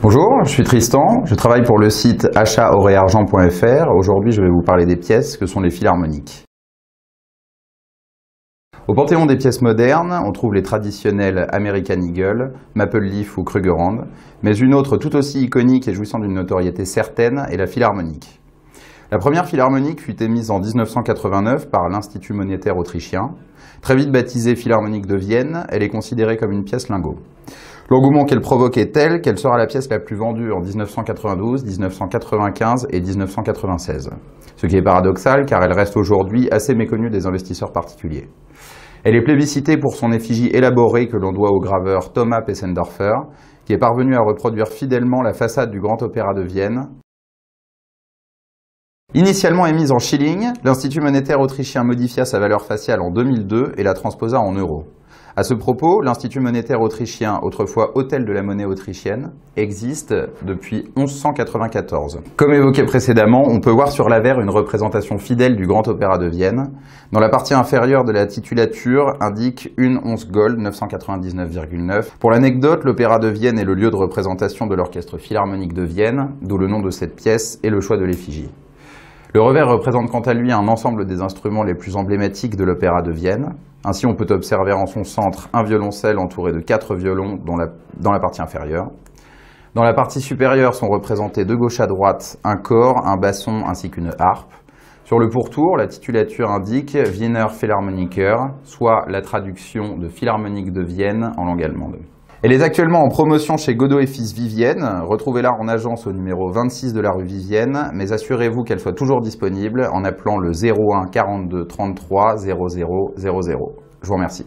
Bonjour, je suis Tristan, je travaille pour le site achat-argent.fr. Aujourd'hui, je vais vous parler des pièces que sont les philharmoniques. Au panthéon des pièces modernes, on trouve les traditionnels American Eagle, Maple Leaf ou Krugerrand, mais une autre tout aussi iconique et jouissant d'une notoriété certaine est la philharmonique. La première philharmonique fut émise en 1989 par l'Institut monétaire autrichien. Très vite baptisée Philharmonique de Vienne, elle est considérée comme une pièce lingot. L'engouement qu'elle provoque est tel qu'elle sera la pièce la plus vendue en 1992, 1995 et 1996. Ce qui est paradoxal car elle reste aujourd'hui assez méconnue des investisseurs particuliers. Elle est plébiscitée pour son effigie élaborée que l'on doit au graveur Thomas Pessendorfer, qui est parvenu à reproduire fidèlement la façade du Grand Opéra de Vienne. Initialement émise en shilling, l'Institut monétaire autrichien modifia sa valeur faciale en 2002 et la transposa en euros. À ce propos, l'Institut monétaire autrichien, autrefois Hôtel de la monnaie autrichienne, existe depuis 1194. Comme évoqué précédemment, on peut voir sur l'avers une représentation fidèle du Grand Opéra de Vienne. Dans la partie inférieure de la titulature indique une once gold 999,9. Pour l'anecdote, l'Opéra de Vienne est le lieu de représentation de l'Orchestre philharmonique de Vienne, d'où le nom de cette pièce et le choix de l'effigie. Le revers représente quant à lui un ensemble des instruments les plus emblématiques de l'Opéra de Vienne. Ainsi, on peut observer en son centre un violoncelle entouré de 4 violons dans la partie inférieure. Dans la partie supérieure sont représentés de gauche à droite un cor, un basson ainsi qu'une harpe. Sur le pourtour, la titulature indique Wiener Philharmoniker, soit la traduction de Philharmonique de Vienne en langue allemande. Elle est actuellement en promotion chez Godot et Fils Vivienne. Retrouvez-la en agence au numéro 26 de la rue Vivienne, mais assurez-vous qu'elle soit toujours disponible en appelant le 01 42 33 00 00. Je vous remercie.